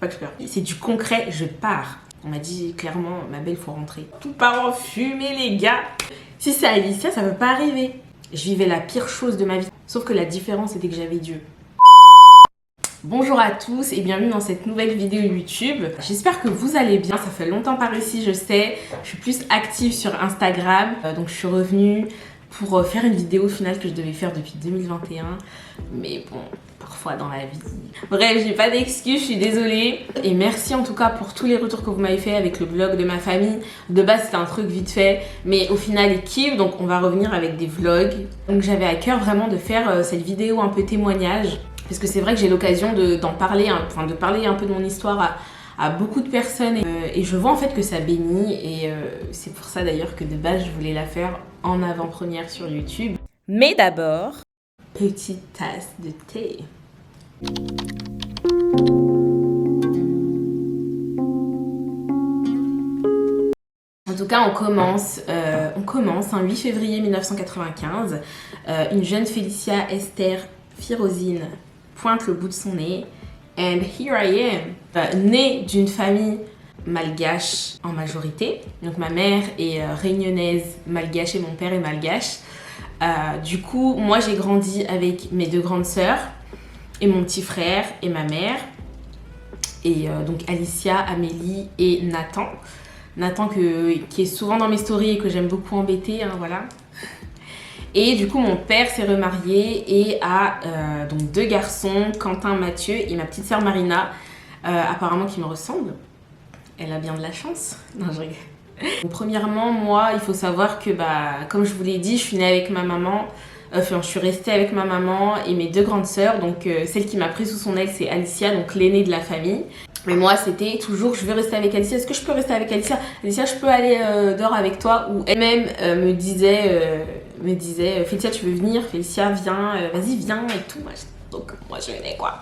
Pas que je pleure. C'est du concret, je pars. On m'a dit clairement, ma belle, faut rentrer. Tout part en fumée, les gars. Si c'est Alicia, ça peut pas arriver. Je vivais la pire chose de ma vie. Sauf que la différence, c'était que j'avais Dieu. Bonjour à tous et bienvenue dans cette nouvelle vidéo YouTube. J'espère que vous allez bien. Ça fait longtemps par ici, je sais. Je suis plus active sur Instagram. Donc je suis revenue pour faire une vidéo finale que je devais faire depuis 2021. Mais bon, parfois dans la vie. Bref, j'ai pas d'excuses, je suis désolée. Et merci en tout cas pour tous les retours que vous m'avez fait avec le vlog de ma famille. De base, c'était un truc vite fait. Mais au final, ils kiffent. Donc on va revenir avec des vlogs. Donc j'avais à cœur vraiment de faire cette vidéo un peu témoignage. Parce que c'est vrai que j'ai l'occasion d'en parler, enfin de parler un peu de mon histoire à beaucoup de personnes. Et je vois en fait que ça bénit. Et c'est pour ça d'ailleurs que de base, je voulais la faire en avant-première sur YouTube. Mais d'abord, petite tasse de thé. En tout cas, on commence un 8 février 1995. Une jeune Félicia Esther Firozine pointe le bout de son nez. And here I am. Née d'une famille malgache en majorité. Donc ma mère est réunionnaise malgache et mon père est malgache. Du coup, moi j'ai grandi avec mes deux grandes sœurs et mon petit frère et ma mère. Et donc Alicia, Amélie et Nathan. Nathan qui est souvent dans mes stories et que j'aime beaucoup embêter, hein, voilà. Et du coup, mon père s'est remarié et a donc deux garçons, Quentin, Mathieu et ma petite sœur Marina, apparemment qui me ressemble. Elle a bien de la chance. Non, je rigole. Donc, premièrement, moi, il faut savoir que, comme je vous l'ai dit, je suis née avec ma maman. Enfin, je suis restée avec ma maman et mes deux grandes sœurs. Donc, celle qui m'a pris sous son aile, c'est Alicia, donc l'aînée de la famille. Mais moi, c'était toujours, je veux rester avec Alicia. Est-ce que je peux rester avec Alicia? Alicia, je peux aller dehors avec toi? Ou elle-même me disait, Félicia, tu veux venir? Félicia, viens, vas-y, viens et tout. Donc, moi, je venais, quoi.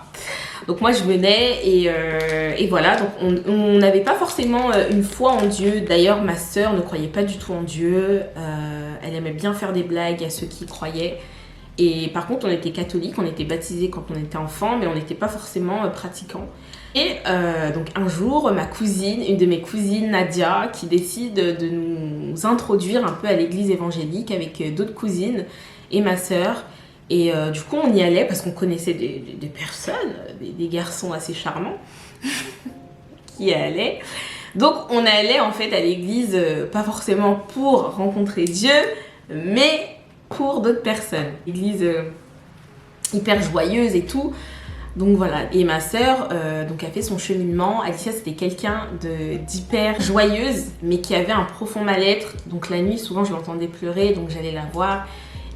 Donc, moi, je venais et voilà. Donc, on n'avait pas forcément une foi en Dieu. D'ailleurs, ma sœur ne croyait pas du tout en Dieu. Elle aimait bien faire des blagues à ceux qui y croyaient. Et par contre, on était catholiques, on était baptisés quand on était enfant, mais on n'était pas forcément pratiquants. Et donc un jour, ma cousine, une de mes cousines, Nadia, qui décide de nous introduire un peu à l'église évangélique avec d'autres cousines et ma sœur. Et du coup, on y allait parce qu'on connaissait des personnes, des garçons assez charmants qui y allaient. Donc on allait en fait à l'église, pas forcément pour rencontrer Dieu, mais pour d'autres personnes. L'église hyper joyeuse et tout. Donc voilà, et ma sœur donc a fait son cheminement. Alicia, c'était quelqu'un d'hyper joyeuse, mais qui avait un profond mal-être. Donc la nuit, souvent, je l'entendais pleurer, donc j'allais la voir.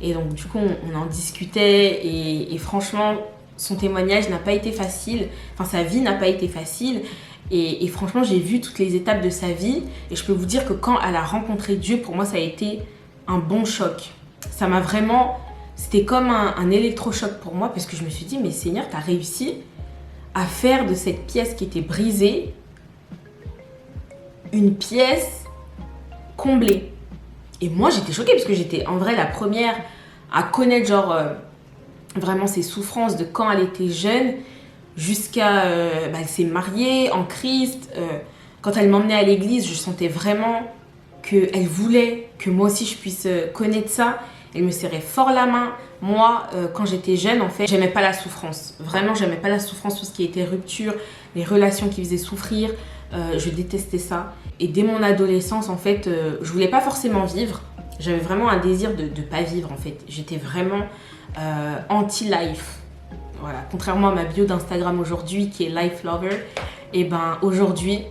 Et donc du coup, on en discutait. Et franchement, son témoignage n'a pas été facile. Enfin, sa vie n'a pas été facile. Et franchement, j'ai vu toutes les étapes de sa vie. Et je peux vous dire que quand elle a rencontré Dieu, pour moi, ça a été un bon choc. Ça m'a vraiment... C'était comme un électrochoc pour moi parce que je me suis dit, mais Seigneur, tu as réussi à faire de cette pièce qui était brisée une pièce comblée. Et moi, j'étais choquée parce que j'étais en vrai la première à connaître vraiment ses souffrances de quand elle était jeune jusqu'à... elle s'est mariée en Christ. Quand elle m'emmenait à l'église, je sentais vraiment qu'elle voulait que moi aussi je puisse connaître ça. Elle me serrait fort la main. Moi, quand j'étais jeune, en fait, j'aimais pas la souffrance. Vraiment, j'aimais pas la souffrance, tout ce qui était rupture, les relations qui faisaient souffrir. Je détestais ça. Et dès mon adolescence, en fait, je voulais pas forcément vivre. J'avais vraiment un désir de pas vivre, en fait. J'étais vraiment anti-life. Voilà. Contrairement à ma bio d'Instagram aujourd'hui, qui est Life Lover, et ben aujourd'hui,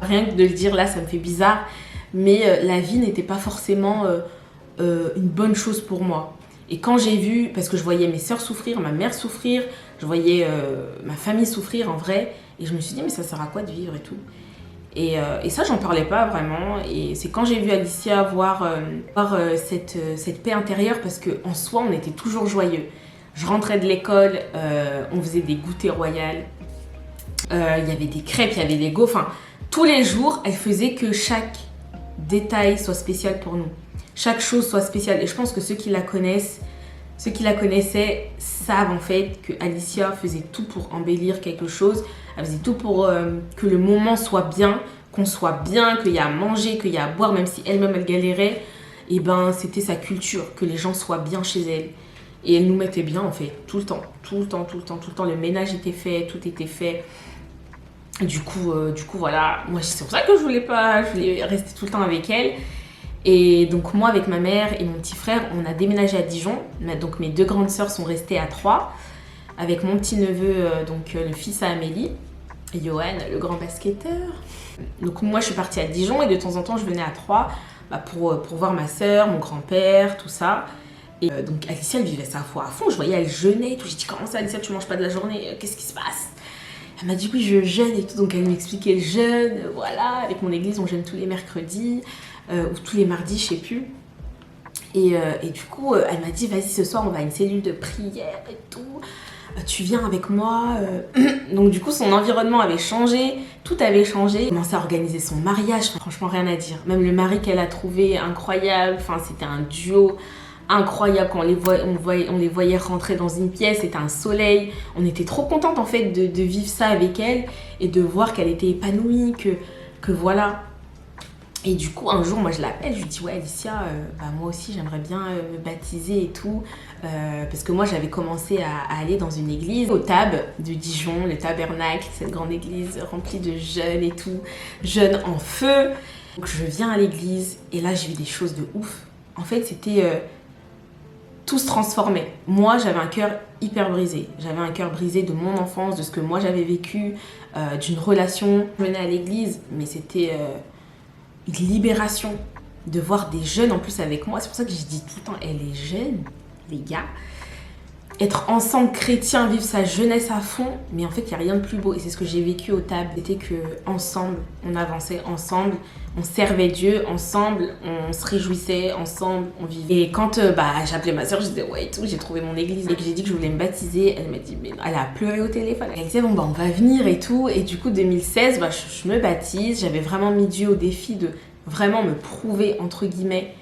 rien que de le dire là, ça me fait bizarre. Mais la vie n'était pas forcément... une bonne chose pour moi. Et quand j'ai vu, parce que je voyais mes sœurs souffrir, ma mère souffrir, je voyais ma famille souffrir en vrai, et je me suis dit mais ça sert à quoi de vivre et tout. Et ça j'en parlais pas vraiment, et c'est quand j'ai vu Alicia voir cette paix intérieure, parce qu'en soi on était toujours joyeux. Je rentrais de l'école, on faisait des goûters royales, il y avait des crêpes, il y avait des gaufres, enfin tous les jours elle faisait que chaque détail soit spécial pour nous. Chaque chose soit spéciale. Et je pense que ceux qui la connaissaient savent en fait que Alicia faisait tout pour embellir quelque chose. Elle faisait tout pour que le moment soit bien, qu'on soit bien, qu'il y a à manger, qu'il y a à boire, même si elle-même elle galérait. Et ben c'était sa culture, que les gens soient bien chez elle. Et elle nous mettait bien en fait, tout le temps, tout le temps, tout le temps, tout le temps. Le ménage était fait, tout était fait. Du coup, voilà, moi c'est pour ça que je voulais rester tout le temps avec elle. Et donc moi avec ma mère et mon petit frère, on a déménagé à Dijon. Donc mes 2 grandes sœurs sont restées à Troyes avec mon petit neveu, le fils à Amélie, et Johan, le grand basketteur. Donc moi je suis partie à Dijon et de temps en temps je venais à Troyes pour voir ma sœur, mon grand-père, tout ça. Et donc Alicia elle vivait sa foi à fond, je voyais elle jeûnait et tout. J'ai dit comment ça Alicia tu manges pas de la journée, qu'est-ce qui se passe? Elle m'a dit oui je jeûne et tout, donc elle m'expliquait le jeûne, voilà, avec mon église on jeûne tous les mercredis ou tous les mardis je sais plus. Et du coup elle m'a dit vas-y ce soir on va à une cellule de prière et tout, tu viens avec moi. Donc du coup son environnement avait changé, tout avait changé. Elle a commencé à organiser son mariage, franchement rien à dire. Même le mari qu'elle a trouvé incroyable, enfin c'était un duo incroyable. Quand on les voyait rentrer dans une pièce, c'était un soleil. On était trop contente en fait de vivre ça avec elle et de voir qu'elle était épanouie, que voilà. Et du coup un jour moi je l'appelle, je lui dis ouais Alicia, moi aussi j'aimerais bien me baptiser et tout, parce que moi j'avais commencé à aller dans une église au Tab de Dijon, le Tabernacle, cette grande église remplie de jeunes et tout, jeunes en feu. Donc je viens à l'église et là j'ai vu des choses de ouf. En fait c'était tout se transformait. Moi, j'avais un cœur hyper brisé. J'avais un cœur brisé de mon enfance, de ce que moi j'avais vécu, d'une relation. Je venais à l'église, mais c'était une libération de voir des jeunes en plus avec moi. C'est pour ça que je dis tout le temps, elle est jeune, les gars. Être ensemble chrétien, vivre sa jeunesse à fond, mais en fait, il n'y a rien de plus beau. Et c'est ce que j'ai vécu au Tab. C'était qu'ensemble, on avançait ensemble, on servait Dieu ensemble, on se réjouissait ensemble, on vivait. Et quand j'appelais ma soeur, je disais ouais et tout, j'ai trouvé mon église. Et que j'ai dit que je voulais me baptiser, elle m'a dit, mais elle a pleuré au téléphone. Elle disait on va venir et tout. Et du coup, 2016, je me baptise. J'avais vraiment mis Dieu au défi de vraiment me prouver, entre guillemets,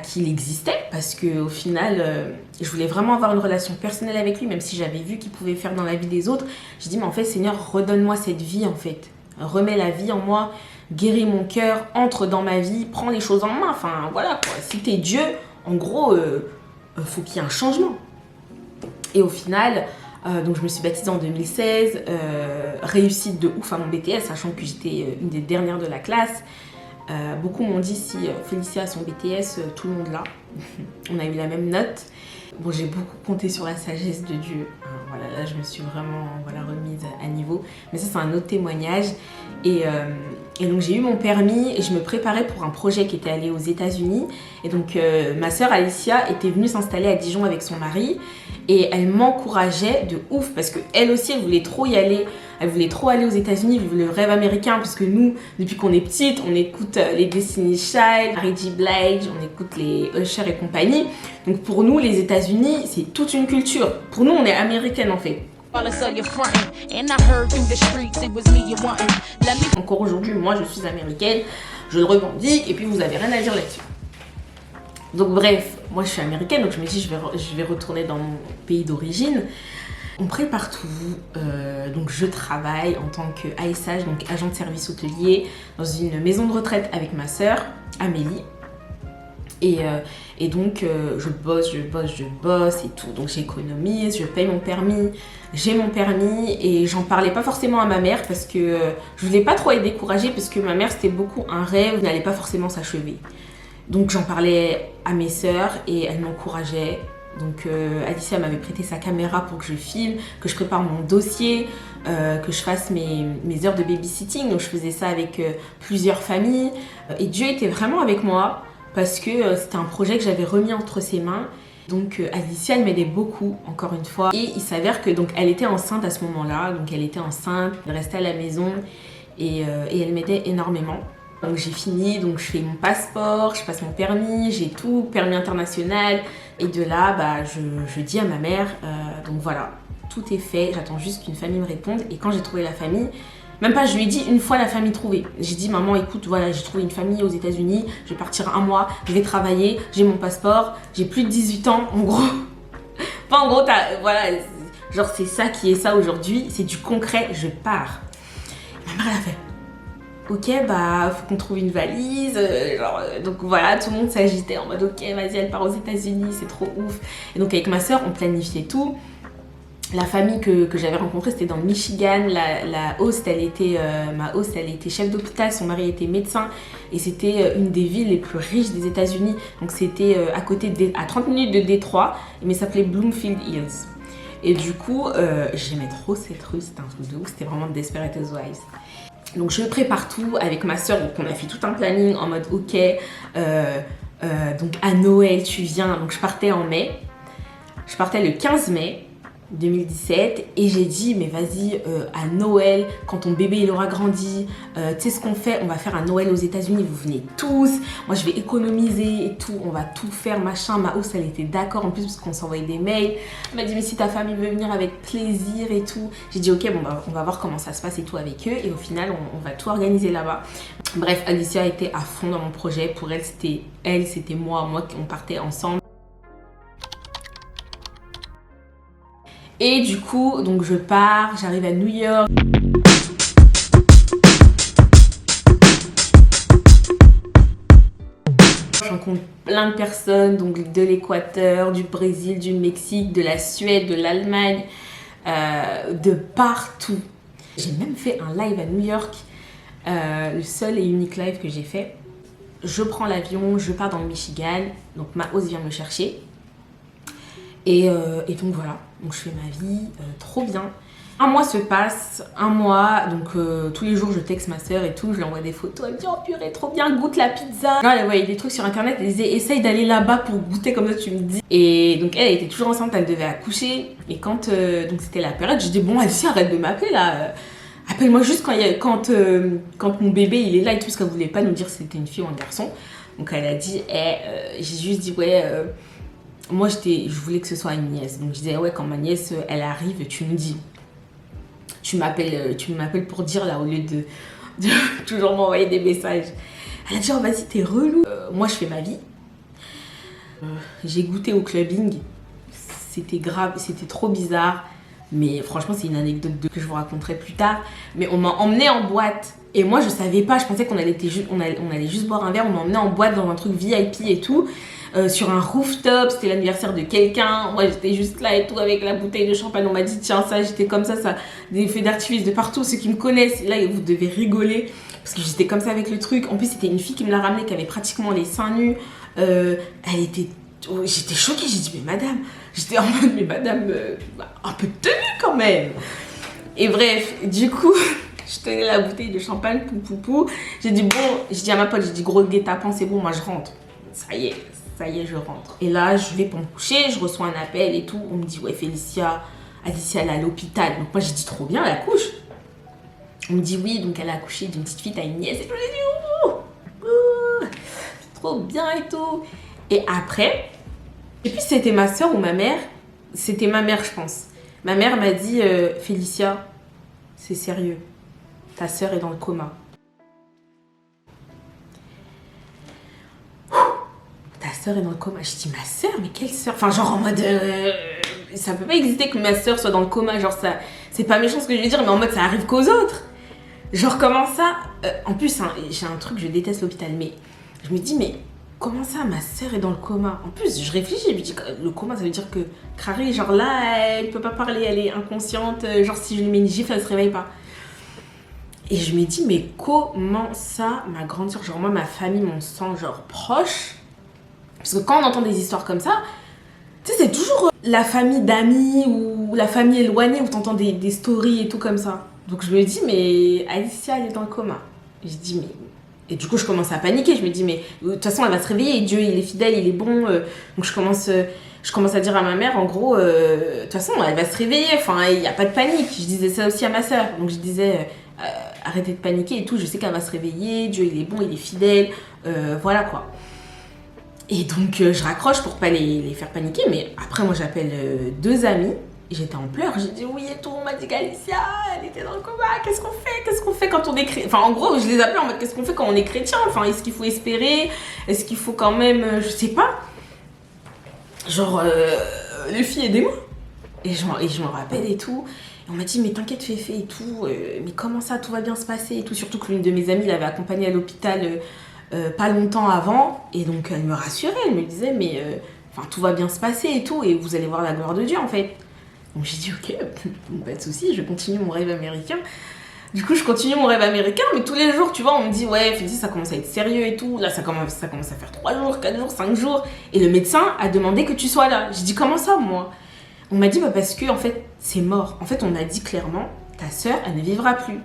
qu'il existait, parce qu'au final je voulais vraiment avoir une relation personnelle avec lui, même si j'avais vu qu'il pouvait faire dans la vie des autres. J'ai dit mais en fait Seigneur, redonne-moi cette vie en fait, remets la vie en moi, guéris mon cœur, entre dans ma vie, prends les choses en main, enfin voilà quoi. Si t'es Dieu, en gros faut qu'il y ait un changement. Et au final donc je me suis baptisée en 2016, réussite de ouf à mon BTS, sachant que j'étais une des dernières de la classe. Beaucoup m'ont dit si Félicia a son BTS, tout le monde l'a. On a eu la même note. Bon, j'ai beaucoup compté sur la sagesse de Dieu. Voilà, là, je me suis vraiment remise à niveau. Mais ça, c'est un autre témoignage. Et donc, j'ai eu mon permis et je me préparais pour un projet qui était allé aux États-Unis. Et donc, ma sœur Alicia était venue s'installer à Dijon avec son mari. Et elle m'encourageait de ouf parce qu'elle aussi, elle voulait trop y aller. Elle voulait trop aller aux États-Unis, vivre le rêve américain, parce que nous, depuis qu'on est petite, on écoute les Destiny's Child, Mary J. Blige, on écoute les Usher et compagnie. Donc pour nous, les États-Unis, c'est toute une culture. Pour nous, on est américaine en fait. Encore aujourd'hui, moi, je suis américaine, je le revendique, et puis vous avez rien à dire là-dessus. Donc bref, moi je suis américaine, donc je me dis je vais retourner dans mon pays d'origine. On prépare tout, donc je travaille en tant qu'ASH, donc agent de service hôtelier, dans une maison de retraite avec ma sœur, Amélie. Et donc je bosse et tout, donc j'économise, je paye mon permis, j'ai mon permis et j'en parlais pas forcément à ma mère parce que je voulais pas trop être découragée parce que ma mère c'était beaucoup un rêve qui n'allait pas forcément s'achever. Donc j'en parlais à mes sœurs et elles m'encourageaient. Donc Alicia m'avait prêté sa caméra pour que je filme, que je prépare mon dossier, que je fasse mes heures de babysitting. Donc je faisais ça avec plusieurs familles. Et Dieu était vraiment avec moi parce que c'était un projet que j'avais remis entre ses mains. Donc Alicia, elle m'aidait beaucoup, encore une fois. Et il s'avère que donc elle était enceinte à ce moment-là. Donc elle était enceinte, elle restait à la maison et elle m'aidait énormément. Donc j'ai fini, donc je fais mon passeport, je passe mon permis, j'ai tout, permis international. Et de là, je dis à ma mère, donc voilà, tout est fait, j'attends juste qu'une famille me réponde. Et quand j'ai trouvé la famille, même pas, je lui ai dit une fois la famille trouvée. J'ai dit, maman, écoute, voilà, j'ai trouvé une famille aux États-Unis, je vais partir 1 mois, je vais travailler, j'ai mon passeport, j'ai plus de 18 ans, en gros. Enfin, en gros, voilà, Genre, c'est ça qui est ça aujourd'hui. C'est du concret. Je pars. Ma mère, elle a fait... Ok, bah, faut qu'on trouve une valise. Donc voilà, tout le monde s'agitait en mode ok, vas-y, elle part aux États-Unis, c'est trop ouf. Et donc avec ma soeur, on planifiait tout. La famille que j'avais rencontrée, c'était dans le Michigan. La host, ma host, elle était chef d'hôpital, son mari était médecin. Et c'était une des villes les plus riches des États-Unis. Donc c'était à 30 minutes de Détroit, mais ça s'appelait Bloomfield Hills. Et du coup, j'aimais trop cette rue, c'était un truc de ouf, c'était vraiment Desperate Housewives. Donc je prépare tout avec ma soeur, donc on a fait tout un planning en mode ok, donc à Noël tu viens, donc je partais en mai, je partais le 15 mai 2017 et j'ai dit mais vas-y à Noël quand ton bébé il aura grandi, tu sais ce qu'on fait, on va faire un Noël aux États-Unis, vous venez tous, moi je vais économiser et tout, on va tout faire machin. Ma hausse elle était d'accord en plus parce qu'on s'envoyait des mails, elle m'a dit mais si ta famille veut venir avec plaisir et tout, j'ai dit ok bon bah on va voir comment ça se passe et tout avec eux et au final on va tout organiser là-bas. Bref, Alicia était à fond dans mon projet, pour elle c'était moi on partait ensemble. Et du coup, donc je pars, j'arrive à New York. Je rencontre plein de personnes, donc de l'Équateur, du Brésil, du Mexique, de la Suède, de l'Allemagne, de partout. J'ai même fait un live à New York, le seul et unique live que j'ai fait. Je prends l'avion, je pars dans le Michigan, donc ma hausse vient me chercher. Et donc voilà, donc je fais ma vie, trop bien. Un mois se passe, donc tous les jours je texte ma soeur et tout, je lui envoie des photos, elle me dit oh purée trop bien, goûte la pizza. Là elle voyait des trucs sur internet, elle disait essaye d'aller là-bas pour goûter comme ça tu me dis. Et donc elle était toujours enceinte, elle devait accoucher. Et quand donc c'était la période, je dis bon Alicia arrête de m'appeler là, appelle-moi juste quand mon bébé il est là et tout, parce qu'elle voulait pas nous dire si c'était une fille ou un garçon. Donc elle a dit j'ai juste dit ouais... moi, je voulais que ce soit une nièce. Donc, je disais, ouais, quand ma nièce, elle arrive, tu me dis. Tu m'appelles pour dire, là, au lieu de toujours m'envoyer des messages. Elle a dit, oh, vas-y, t'es relou. Moi, je fais ma vie. J'ai goûté au clubbing. C'était grave, c'était trop bizarre. Mais franchement, c'est une anecdote que je vous raconterai plus tard. Mais on m'a emmenée en boîte. Et moi, je savais pas. Je pensais qu'on allait juste boire un verre. On m'a emmenée en boîte dans un truc VIP et tout. Sur un rooftop, c'était l'anniversaire de quelqu'un. Moi j'étais juste là et tout avec la bouteille de champagne. On m'a dit tiens ça, j'étais comme ça, des feux d'artifice de partout. Ceux qui me connaissent, là vous devez rigoler parce que j'étais comme ça avec le truc. En plus c'était une fille qui me l'a ramené, qui avait pratiquement les seins nus. J'étais choquée, j'ai dit mais madame, j'étais en mode mais madame, un peu de tenue quand même. Et bref, du coup je tenais la bouteille de champagne, pou. J'ai dit à ma pote, j'ai dit gros guet-apens, c'est bon, moi je rentre. Ça y est, je rentre. Et là, je vais pour me coucher, je reçois un appel et tout. On me dit, ouais, Alicia, elle est à l'hôpital. Donc moi, j'ai dit, trop bien, elle accouche. On me dit, oui, donc elle a accouché d'une petite fille, t'as une nièce. Et tout, j'ai dit, trop bien et tout. Et après, et puis c'était ma soeur ou ma mère. C'était ma mère, je pense. Ma mère m'a dit, Félicia, c'est sérieux. Ta soeur est dans le coma. Ta soeur est dans le coma. Je dis ma soeur, mais quelle soeur? Enfin genre en mode ça peut pas exister que ma soeur soit dans le coma, genre ça, c'est pas méchant ce que je vais dire, mais en mode ça arrive qu'aux autres. Genre comment ça en plus hein, j'ai un truc, je déteste l'hôpital, mais je me dis mais comment ça ma soeur est dans le coma? En plus je réfléchis, je me dis le coma ça veut dire que Crary, genre là elle peut pas parler, elle est inconsciente, genre si je lui mets une gifle elle se réveille pas. Et je me dis mais comment ça ma grande soeur, genre moi ma famille, mon sang genre proche. Parce que quand on entend des histoires comme ça, tu sais, c'est toujours la famille d'amis ou la famille éloignée où t'entends des stories et tout comme ça. Donc je me dis, mais Alicia, elle est dans le coma. Et je dis, mais... Et du coup, je commence à paniquer. Je me dis, mais de toute façon, elle va se réveiller. Et Dieu, il est fidèle, il est bon. Donc je commence à dire à ma mère, en gros, de toute façon, elle va se réveiller. Enfin, il n'y a pas de panique. Je disais ça aussi à ma soeur. Donc je disais, arrêtez de paniquer et tout. Je sais qu'elle va se réveiller. Dieu, il est bon, il est fidèle. Voilà quoi. Et donc je raccroche pour pas les faire paniquer, mais après moi j'appelle deux amis, et j'étais en pleurs, j'ai dit oui et tout, on m'a dit qu'Alicia, elle était dans le coma, qu'est-ce qu'on fait quand on est chrétien? Enfin en gros je les appelais en mode qu'est-ce qu'on fait quand on est chrétien? Enfin est-ce qu'il faut espérer? Est-ce qu'il faut quand même, je sais pas, genre les filles aidez-moi. Et je me rappelle et tout. Et on m'a dit, mais t'inquiète, Féfé et tout. Mais comment ça, tout va bien se passer et tout. Surtout que l'une de mes amies l'avait accompagnée à l'hôpital pas longtemps avant. Et donc, elle me rassurait. Elle me disait, mais enfin, tout va bien se passer et tout. Et vous allez voir la gloire de Dieu, en fait. Donc, j'ai dit, ok, pas de soucis, je continue mon rêve américain. Du coup, je continue mon rêve américain, mais tous les jours, tu vois, on me dit, ouais, Félicie, ça commence à être sérieux et tout. Là, ça commence à faire 3 jours, 4 jours, 5 jours. Et le médecin a demandé que tu sois là. J'ai dit, comment ça, moi? On m'a dit, bah, parce que, en fait, c'est mort. En fait, on m'a dit clairement, ta sœur, elle ne vivra plus.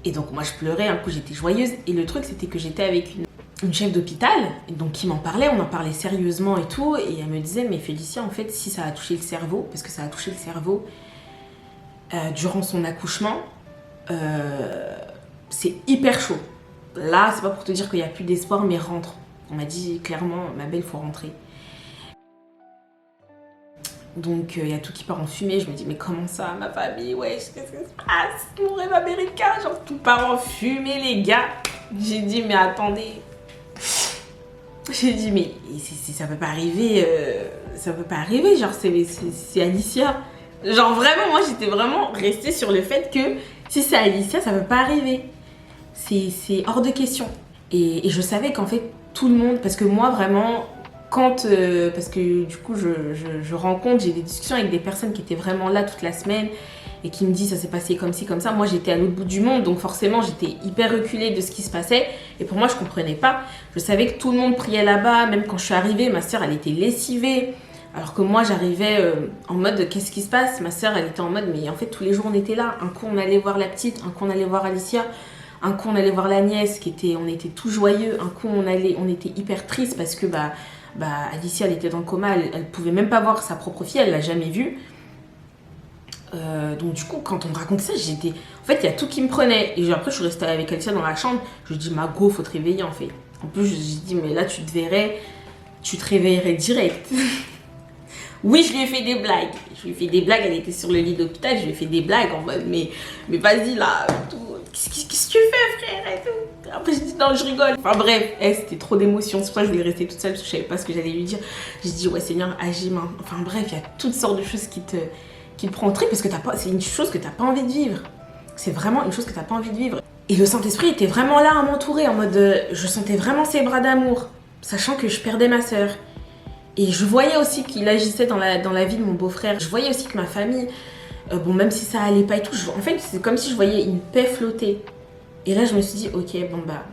Et donc, moi, je pleurais. Un coup, j'étais joyeuse. Et le truc, c'était que j'étais avec une chef d'hôpital, donc qui m'en parlait, on en parlait sérieusement et tout. Et elle me disait, mais Félicia, en fait, si ça a touché le cerveau, parce que ça a touché le cerveau durant son accouchement, c'est hyper chaud. Là, c'est pas pour te dire qu'il n'y a plus d'espoir, mais rentre. On m'a dit clairement, ma belle, faut rentrer. Donc, il y a tout qui part en fumée. Je me dis, mais comment ça, ma famille? Ouais, qu'est-ce qui se passe? Mon rêve américain, genre tout part en fumée, les gars. J'ai dit, mais attendez. J'ai dit, mais ça peut pas arriver. Ça peut pas arriver, genre, c'est Alicia. Genre, vraiment, moi, j'étais vraiment restée sur le fait que si c'est Alicia, ça peut pas arriver. C'est hors de question. Et je savais qu'en fait, tout le monde, parce que moi, vraiment, quand, parce que du coup, je rencontre, j'ai des discussions avec des personnes qui étaient vraiment là toute la semaine et qui me disent ça s'est passé comme ci, comme ça. Moi, j'étais à l'autre bout du monde, donc forcément, j'étais hyper reculée de ce qui se passait. Et pour moi, je comprenais pas. Je savais que tout le monde priait là-bas. Même quand je suis arrivée, ma soeur, elle était lessivée. Alors que moi, j'arrivais en mode qu'est-ce qui se passe? Ma soeur, elle était en mode mais en fait, tous les jours, on était là. Un coup, on allait voir la petite, un coup, on allait voir Alicia. Un coup, on allait voir la nièce, on était tout joyeux. Un coup, on était hyper triste parce que Alicia, elle était dans le coma, elle pouvait même pas voir sa propre fille, elle l'a jamais vue. Donc du coup, quand on me raconte ça, j'étais... En fait, il y a tout qui me prenait. Et après, je suis restée avec Alicia dans la chambre. Je lui dis, ma go, faut te réveiller, en fait. En plus, j'ai dit, mais là, tu te réveillerais direct. Oui, je lui ai fait des blagues. Elle était sur le lit d'hôpital, je lui ai fait des blagues en mode, mais vas-y, là, tout. Qu'est-ce que tu fais, frère, et tout. Après, j'ai dit, non, je rigole. Enfin bref, c'était trop d'émotions. C'est pour ça que je voulais rester toute seule parce que je savais pas ce que j'allais lui dire. J'ai dit, ouais, Seigneur, agis main. Enfin bref, il y a toutes sortes de choses qui te prend au trip parce que c'est une chose que t'as pas envie de vivre. C'est vraiment une chose que t'as pas envie de vivre. Et le Saint-Esprit était vraiment là à m'entourer en mode, je sentais vraiment ses bras d'amour, sachant que je perdais ma sœur. Et je voyais aussi qu'il agissait dans la vie de mon beau-frère. Je voyais aussi que ma famille, bon, même si ça allait pas et tout, en fait, c'est comme si je voyais une paix flotter. Et là, je me suis dit, ok, bon bah,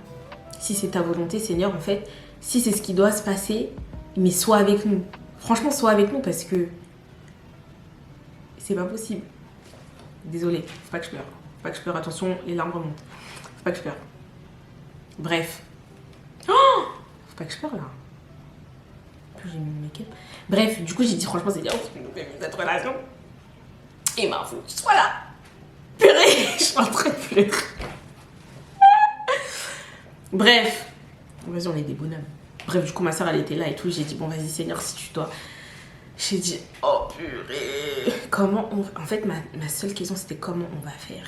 si c'est ta volonté, Seigneur, en fait, si c'est ce qui doit se passer, mais sois avec nous. Franchement, sois avec nous parce que c'est pas possible. Désolée, faut pas que je pleure. Faut pas que je pleure, attention, les larmes remontent. Faut pas que je pleure. Bref. Oh, faut pas que je pleure là. J'ai mis le make-up. Bref, du coup, j'ai dit franchement, c'est bien, on nous fait cette relation. Et ben, faut que tu sois là. Purée, je suis en train de pleurer. Bref. Vas-y, on est des bonhommes. Bref, du coup, ma soeur, elle était là et tout. J'ai dit, bon, vas-y, Seigneur, si tu dois. J'ai dit, oh purée. Comment on... En fait, ma seule question, c'était comment on va faire.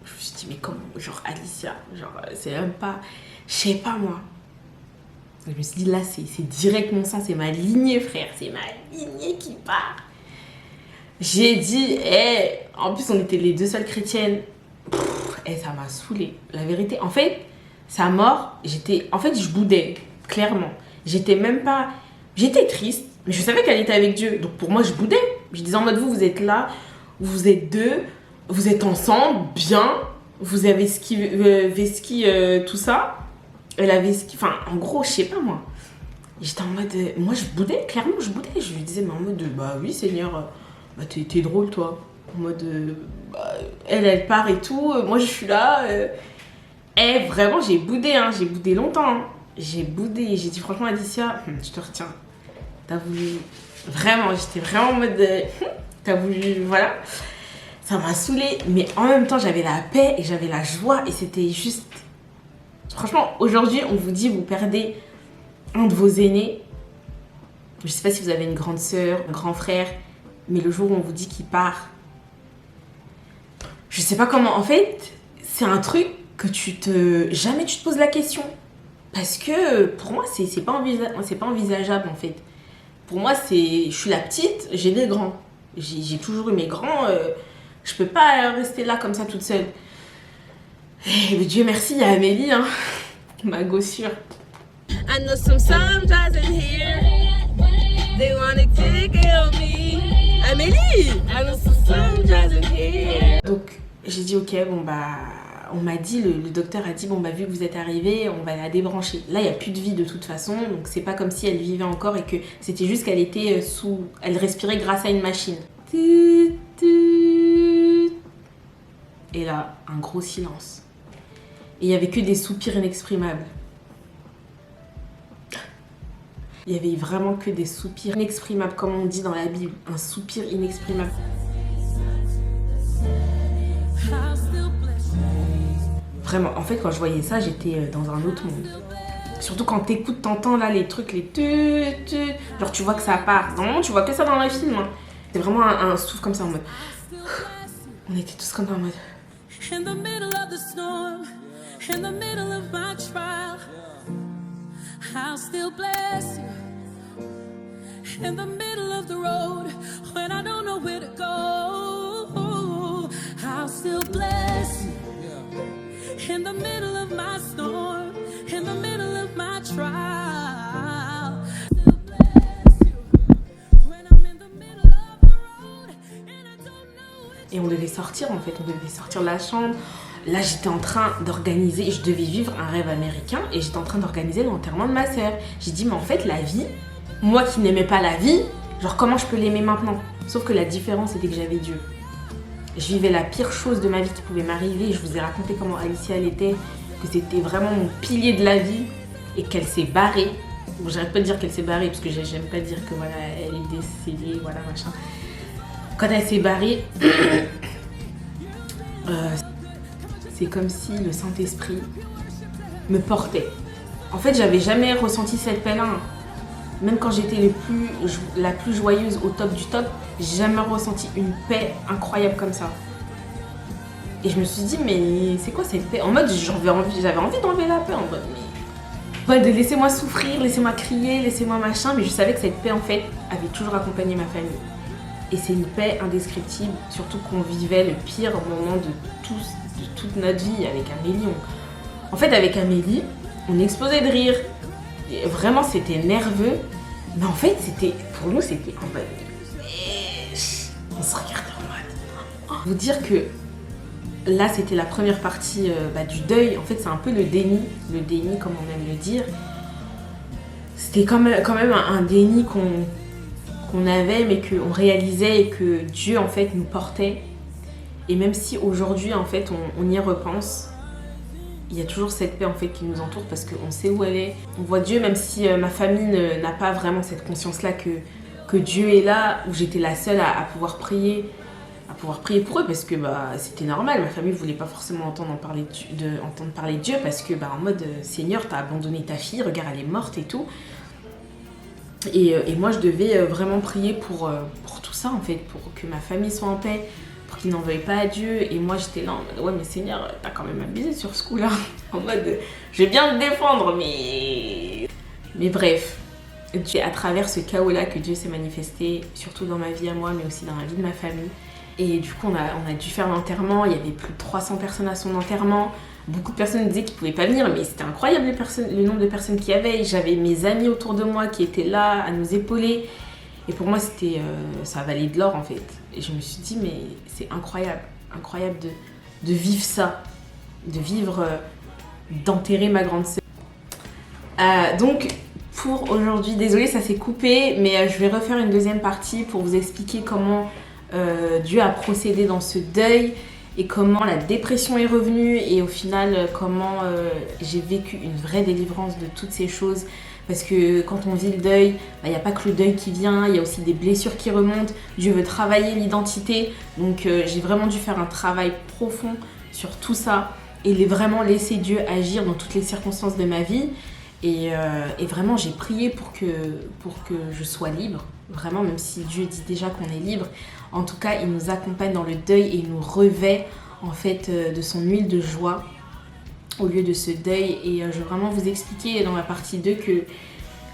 Je me suis dit, mais comment? Genre, Alicia, genre, c'est même pas... Je sais pas, moi. Je me suis dit, là, c'est direct mon sang, c'est ma lignée, frère. C'est ma lignée qui part. J'ai dit, en plus, on était les deux seules chrétiennes. Ça m'a saoulée. La vérité, en fait, sa mort, je boudais, clairement. J'étais même pas... J'étais triste, mais je savais qu'elle était avec Dieu. Donc, pour moi, je boudais. Je disais en mode, vous êtes là, vous êtes deux, vous êtes ensemble, bien. Vous avez ski, tout ça. Elle avait enfin en gros je sais pas moi, j'étais en mode moi je boudais, clairement je boudais, je lui disais mais en mode bah oui Seigneur, bah t'es drôle toi, en mode elle part et tout, moi je suis là, vraiment j'ai boudé hein, j'ai boudé longtemps hein. J'ai boudé, j'ai dit franchement Alicia, je te retiens, t'as voulu vraiment, j'étais vraiment en mode t'as voulu, voilà, ça m'a saoulée, mais en même temps j'avais la paix et j'avais la joie et c'était juste... Franchement, aujourd'hui, on vous dit, vous perdez un de vos aînés. Je sais pas si vous avez une grande sœur, un grand frère, mais le jour où on vous dit qu'il part, je sais pas comment. En fait, c'est un truc que jamais tu te poses la question. Parce que pour moi, c'est pas envisageable en fait. Pour moi, je suis la petite, j'ai des grands. J'ai toujours eu mes grands. Je peux pas rester là comme ça toute seule. Et Dieu merci, il y a Amélie, hein, ma gossure. I know some soldiers in here. They wanna kill me. Amélie! I know some soldiers in here. Donc j'ai dit ok, bon bah on m'a dit, le docteur a dit bon bah vu que vous êtes arrivés, on va la débrancher. Là il n'y a plus de vie de toute façon, donc c'est pas comme si elle vivait encore et que c'était juste qu'elle était elle respirait grâce à une machine. Et là, un gros silence. Et il n'y avait que des soupirs inexprimables. Il y avait vraiment que des soupirs inexprimables, comme on dit dans la Bible. Un soupir inexprimable. Vraiment, en fait, quand je voyais ça, j'étais dans un autre monde. Surtout quand t'écoutes, t'entends là les trucs, les tu. Genre tu vois que ça part. Normalement, tu vois que ça dans les films. Hein. C'est vraiment un souffle comme ça en mode... On était tous comme ça en mode... In the middle of the storm, in the middle of my trial, I'll still bless you. In the middle of the road, when I don't know where to go, I'll still bless you. In the middle of my storm, in the middle of my trial, still bless you. When I'm in the middle of the road and I don't know it. Et on devait sortir en fait, on devait sortir de la chambre. Là, j'étais en train d'organiser, je devais vivre un rêve américain et j'étais en train d'organiser l'enterrement de ma sœur. J'ai dit, mais en fait, la vie, moi qui n'aimais pas la vie, genre comment je peux l'aimer maintenant? Sauf que la différence, c'était que j'avais Dieu. Je vivais la pire chose de ma vie qui pouvait m'arriver. Je vous ai raconté comment Alicia, elle était, que c'était vraiment mon pilier de la vie et qu'elle s'est barrée. Bon, j'arrête pas de dire qu'elle s'est barrée parce que j'aime pas dire que voilà, elle est décédée, voilà, machin. Quand elle s'est barrée... c'est comme si le Saint-Esprit me portait. En fait, j'avais jamais ressenti cette paix-là. Même quand j'étais la plus joyeuse au top du top, j'ai jamais ressenti une paix incroyable comme ça. Et je me suis dit, mais c'est quoi cette paix? En mode, j'avais envie d'enlever la paix. En mode, mais... Ouais, de laissez-moi souffrir, laissez-moi crier, laissez-moi machin. Mais je savais que cette paix, en fait, avait toujours accompagné ma famille. Et c'est une paix indescriptible, surtout qu'on vivait le pire moment de toute notre vie avec Amélie. En fait, avec Amélie, on explosait de rire. Et vraiment, c'était nerveux. Mais en fait, pour nous, c'était en mode... On se regardait en mode... Vous dire que là, c'était la première partie du deuil. En fait, c'est un peu le déni, comme on aime le dire. C'était quand même un déni qu'on avait, mais qu'on réalisait et que Dieu, en fait, nous portait. Et même si aujourd'hui, en fait, on y repense, il y a toujours cette paix, en fait, qui nous entoure parce qu'on sait où elle est. On voit Dieu, même si ma famille n'a pas vraiment cette conscience-là que Dieu est là, où j'étais la seule à pouvoir prier pour eux parce que c'était normal. Ma famille ne voulait pas forcément entendre parler de Dieu parce que, en mode, Seigneur, t'as abandonné ta fille, regarde, elle est morte et tout. Et moi, je devais vraiment prier pour tout ça, en fait, pour que ma famille soit en paix, pour qu'ils n'en veuillent pas à Dieu. Et moi, j'étais là en mode, ouais, mais Seigneur, t'as quand même abusé sur ce coup-là. En mode, je vais bien te défendre, mais bref. C'est à travers ce chaos-là que Dieu s'est manifesté, surtout dans ma vie à moi, mais aussi dans la vie de ma famille. Et du coup, on a dû faire l'enterrement. Il y avait plus de 300 personnes à son enterrement. Beaucoup de personnes disaient qu'ils ne pouvaient pas venir, mais c'était incroyable le nombre de personnes qu'il y avait. J'avais mes amis autour de moi qui étaient là à nous épauler. Et pour moi, ça valait de l'or en fait. Et je me suis dit, mais c'est incroyable de vivre ça, d'enterrer ma grande sœur. Donc, pour aujourd'hui, désolée, ça s'est coupé, mais je vais refaire une deuxième partie pour vous expliquer comment Dieu a procédé dans ce deuil et comment la dépression est revenue et au final comment j'ai vécu une vraie délivrance de toutes ces choses. Parce que quand on vit le deuil, il n'y a pas que le deuil qui vient, il y a aussi des blessures qui remontent. Dieu veut travailler l'identité, donc j'ai vraiment dû faire un travail profond sur tout ça et vraiment laisser Dieu agir dans toutes les circonstances de ma vie. Et vraiment, j'ai prié pour que je sois libre. Vraiment, même si Dieu dit déjà qu'on est libre, en tout cas, il nous accompagne dans le deuil et il nous revêt en fait de son huile de joie au lieu de ce deuil. Et je vais vraiment vous expliquer dans la partie 2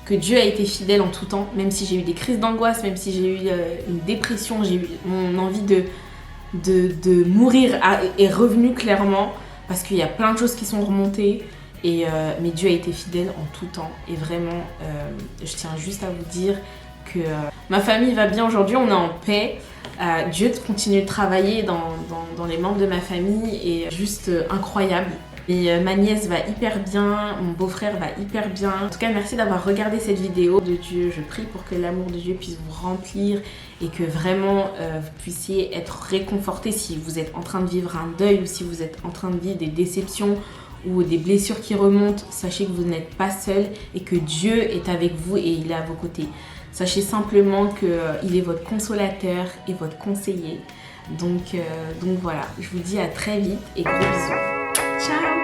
que que Dieu a été fidèle en tout temps, même si j'ai eu des crises d'angoisse, même si j'ai eu une dépression, j'ai eu mon envie de mourir est revenue clairement, parce qu'il y a plein de choses qui sont remontées, mais Dieu a été fidèle en tout temps. Et vraiment, je tiens juste à vous dire que ma famille va bien aujourd'hui, on est en paix. Dieu continue de travailler dans les membres de ma famille et juste incroyable. Et ma nièce va hyper bien, mon beau-frère va hyper bien. En tout cas, merci d'avoir regardé cette vidéo de Dieu. Je prie pour que l'amour de Dieu puisse vous remplir et que vraiment vous puissiez être réconfortés si vous êtes en train de vivre un deuil ou si vous êtes en train de vivre des déceptions ou des blessures qui remontent. Sachez que vous n'êtes pas seul et que Dieu est avec vous et il est à vos côtés. Sachez simplement qu'il est votre consolateur et votre conseiller. Donc voilà, je vous dis à très vite et gros bisous. Ciao!